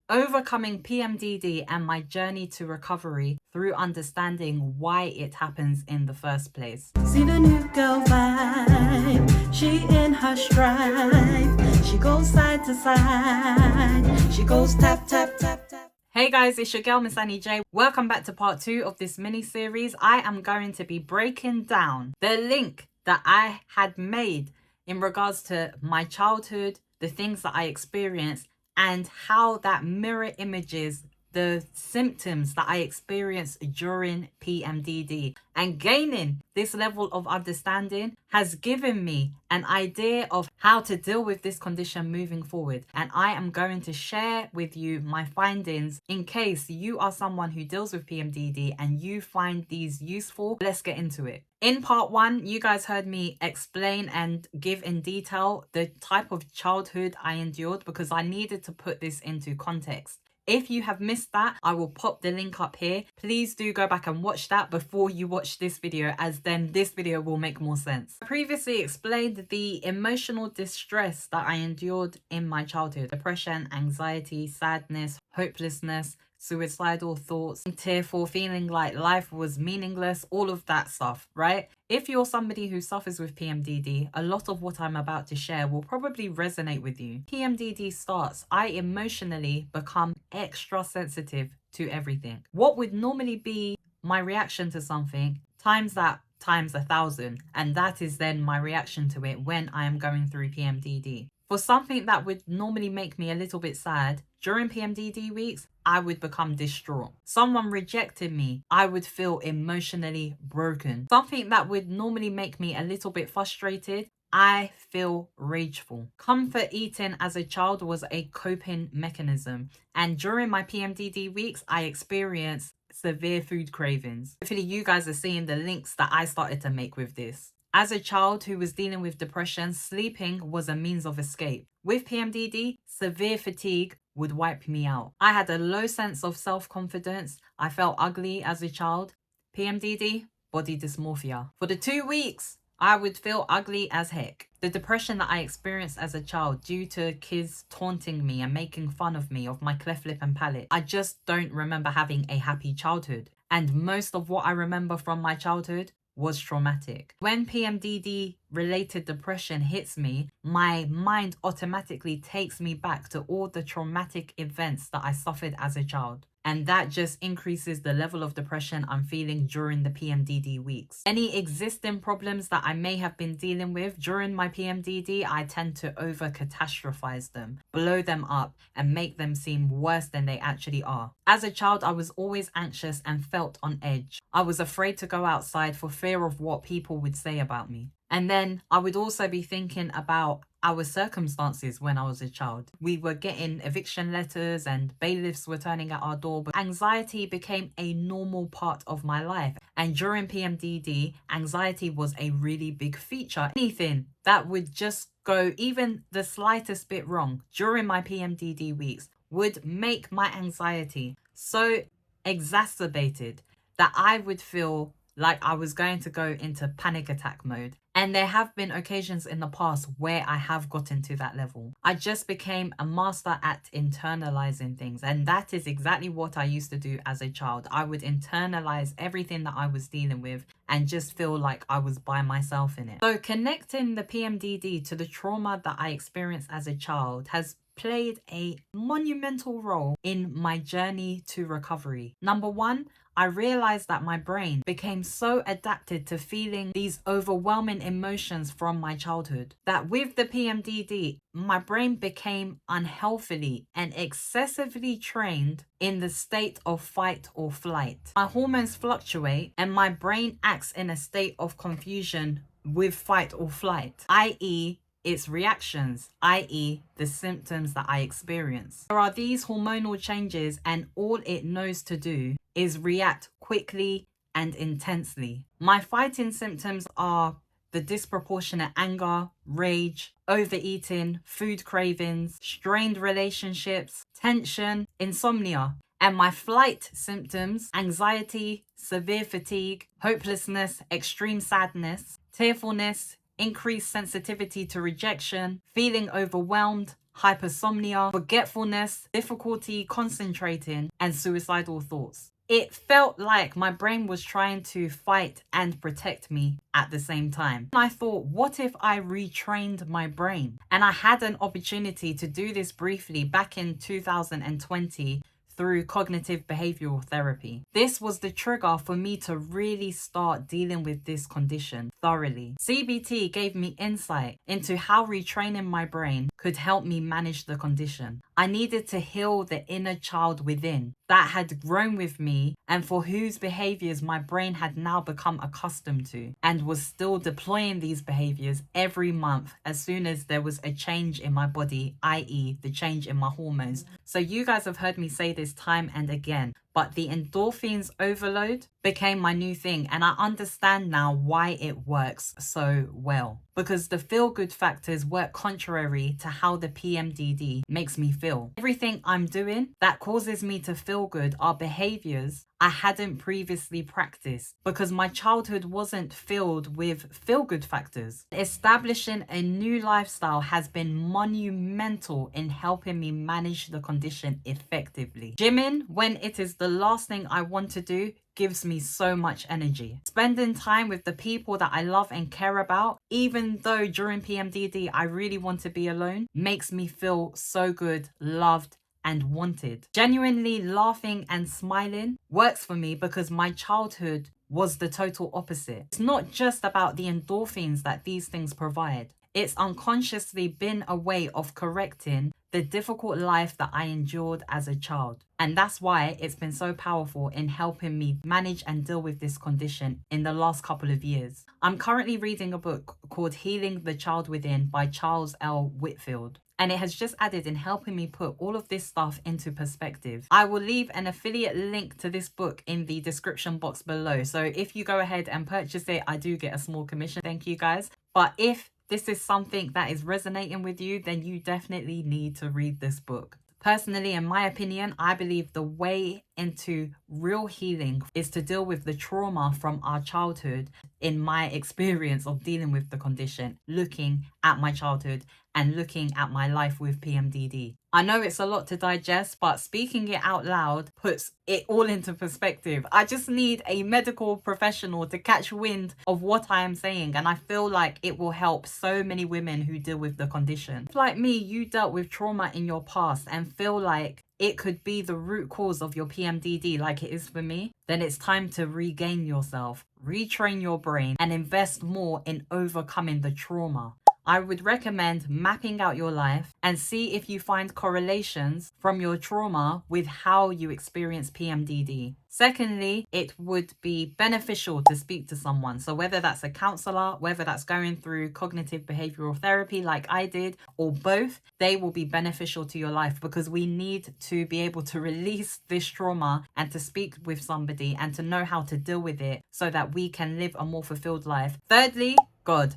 overcoming PMDD and my journey to recovery through understanding why it happens in the first place. See the new girl vibe, she in her stride, she goes side to side, she goes tap, tap, tap, tap. Hey guys, it's your girl Miss Annie J. Welcome back to part 2 of this mini series. I am going to be breaking down the link that I had made in regards to my childhood, the things that I experienced, and how that mirror images the symptoms that I experienced during PMDD. And gaining this level of understanding has given me an idea of how to deal with this condition moving forward. And I am going to share with you my findings in case you are someone who deals with PMDD and you find these useful. Let's get into it. In part 1, you guys heard me explain and give in detail the type of childhood I endured because I needed to put this into context. If you have missed that, I will pop the link up here. Please do go back and watch that before you watch this video, as then this video will make more sense. I previously explained the emotional distress that I endured in my childhood. Depression, anxiety, sadness, hopelessness, suicidal thoughts, tearful, feeling like life was meaningless, all of that stuff, right? If you're somebody who suffers with PMDD, a lot of what I'm about to share will probably resonate with you. PMDD starts, I emotionally become extra sensitive to everything. What would normally be my reaction to something, times that times 1,000, and that is then my reaction to it when I am going through PMDD. For something that would normally make me a little bit sad, during PMDD weeks, I would become distraught. Someone rejected me, I would feel emotionally broken. Something that would normally make me a little bit frustrated, I feel rageful. Comfort eating as a child was a coping mechanism. And during my PMDD weeks, I experienced severe food cravings. Hopefully you guys are seeing the links that I started to make with this. As a child who was dealing with depression, sleeping was a means of escape. With PMDD, severe fatigue would wipe me out. I had a low sense of self-confidence. I felt ugly as a child. PMDD, body dysmorphia. For the 2 weeks, I would feel ugly as heck. The depression that I experienced as a child due to kids taunting me and making fun of me, of my cleft lip and palate. I just don't remember having a happy childhood. And most of what I remember from my childhood was traumatic. When PMDD related depression hits me, my mind automatically takes me back to all the traumatic events that I suffered as a child. And that just increases the level of depression I'm feeling during the PMDD weeks. Any existing problems that I may have been dealing with during my PMDD, I tend to over-catastrophize them, blow them up, and make them seem worse than they actually are. As a child, I was always anxious and felt on edge. I was afraid to go outside for fear of what people would say about me. And then I would also be thinking about our circumstances when I was a child. We were getting eviction letters and bailiffs were turning at our door. But anxiety became a normal part of my life. And during PMDD, anxiety was a really big feature. Anything that would just go even the slightest bit wrong during my PMDD weeks would make my anxiety so exacerbated that I would feel like I was going to go into panic attack mode. And there have been occasions in the past where I have gotten to that level. I just became a master at internalizing things. And that is exactly what I used to do as a child. I would internalize everything that I was dealing with and just feel like I was by myself in it. So connecting the PMDD to the trauma that I experienced as a child has played a monumental role in my journey to recovery. Number 1, I realized that my brain became so adapted to feeling these overwhelming emotions from my childhood that with the PMDD, my brain became unhealthily and excessively trained in the state of fight or flight. My hormones fluctuate and my brain acts in a state of confusion with fight or flight, i.e., its reactions, i.e. the symptoms that I experience. There are these hormonal changes and all it knows to do is react quickly and intensely. My fighting symptoms are the disproportionate anger, rage, overeating, food cravings, strained relationships, tension, insomnia. And my flight symptoms, anxiety, severe fatigue, hopelessness, extreme sadness, tearfulness, increased sensitivity to rejection, feeling overwhelmed, hypersomnia, forgetfulness, difficulty concentrating, and suicidal thoughts. It felt like my brain was trying to fight and protect me at the same time. I thought, what if I retrained my brain? And I had an opportunity to do this briefly back in 2020 through cognitive behavioral therapy. This was the trigger for me to really start dealing with this condition thoroughly. CBT gave me insight into how retraining my brain could help me manage the condition. I needed to heal the inner child within that had grown with me and for whose behaviors my brain had now become accustomed to and was still deploying these behaviors every month as soon as there was a change in my body, i.e. the change in my hormones. So you guys have heard me say this time and again, but the endorphins overload became my new thing, and I understand now why it works so well. Because the feel-good factors work contrary to how the PMDD makes me feel. Everything I'm doing that causes me to feel good are behaviors I hadn't previously practiced because my childhood wasn't filled with feel-good factors. Establishing a new lifestyle has been monumental in helping me manage the condition effectively. Gymming, when it is the last thing I want to do, gives me so much energy. Spending time with the people that I love and care about, even though during PMDD I really want to be alone, makes me feel so good, loved, and wanted. Genuinely laughing and smiling works for me because my childhood was the total opposite. It's not just about the endorphins that these things provide. It's unconsciously been a way of correcting the difficult life that I endured as a child. And that's why it's been so powerful in helping me manage and deal with this condition in the last couple of years. I'm currently reading a book called Healing the Child Within by Charles L. Whitfield. And it has just added in helping me put all of this stuff into perspective. I will leave an affiliate link to this book in the description box below. So if you go ahead and purchase it, I do get a small commission. Thank you guys. But if this is something that is resonating with you, then you definitely need to read this book. Personally, in my opinion, I believe the way into real healing is to deal with the trauma from our childhood. In my experience of dealing with the condition, looking at my childhood and looking at my life with PMDD. I know it's a lot to digest, but speaking it out loud puts it all into perspective. I just need a medical professional to catch wind of what I am saying, and I feel like it will help so many women who deal with the condition. If, like me, you dealt with trauma in your past and feel like it could be the root cause of your PMDD like it is for me, then it's time to regain yourself, retrain your brain, and invest more in overcoming the trauma. I would recommend mapping out your life and see if you find correlations from your trauma with how you experience PMDD. Secondly, it would be beneficial to speak to someone. So whether that's a counselor, whether that's going through cognitive behavioral therapy like I did, or both, they will be beneficial to your life because we need to be able to release this trauma and to speak with somebody and to know how to deal with it so that we can live a more fulfilled life. Thirdly, God.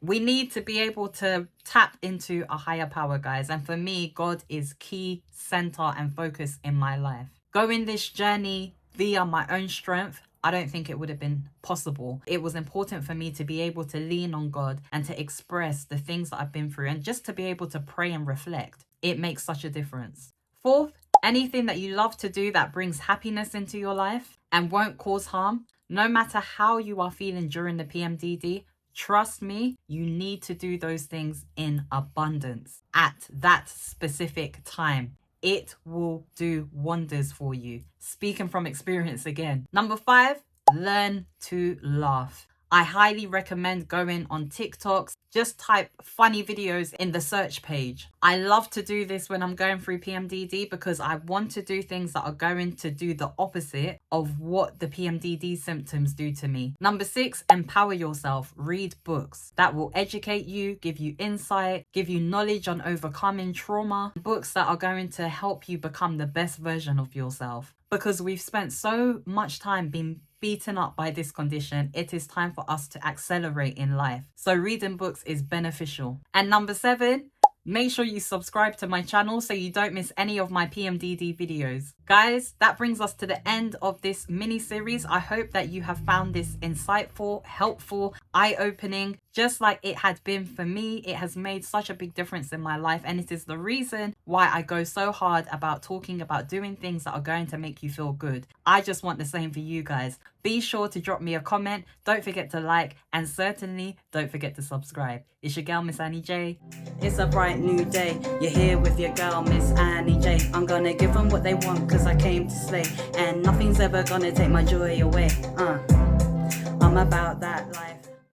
We need to be able to tap into a higher power, guys. And for me, God is key, center, and focus in my life. Going this journey via my own strength, I don't think it would have been possible. It was important for me to be able to lean on God and to express the things that I've been through and just to be able to pray and reflect. It makes such a difference. Fourth, anything that you love to do that brings happiness into your life and won't cause harm, no matter how you are feeling during the PMDD, trust me, you need to do those things in abundance at that specific time. It will do wonders for you. Speaking from experience again. Number 5, learn to laugh. I highly recommend going on TikToks. Just type funny videos in the search page. I love to do this when I'm going through PMDD because I want to do things that are going to do the opposite of what the PMDD symptoms do to me. Number 6, empower yourself. Read books that will educate you, give you insight, give you knowledge on overcoming trauma. Books that are going to help you become the best version of yourself. Because we've spent so much time being beaten up by this condition, it is time for us to accelerate in life. So reading books is beneficial. And number 7, make sure you subscribe to my channel so you don't miss any of my PMDD videos. Guys, that brings us to the end of this mini series. I hope that you have found this insightful, helpful, eye-opening, just like it had been for me. It has made such a big difference in my life, and it is the reason why I go so hard about talking about doing things that are going to make you feel good. I just want the same for you guys. Be sure to drop me a comment, don't forget to like, and certainly don't forget to subscribe. It's your girl, Miss Annie J. It's a bright new day. You're here with your girl, Miss Annie J. I'm gonna give them what they want, cause I came to slay. And nothing's ever gonna take my joy away. I'm about that life.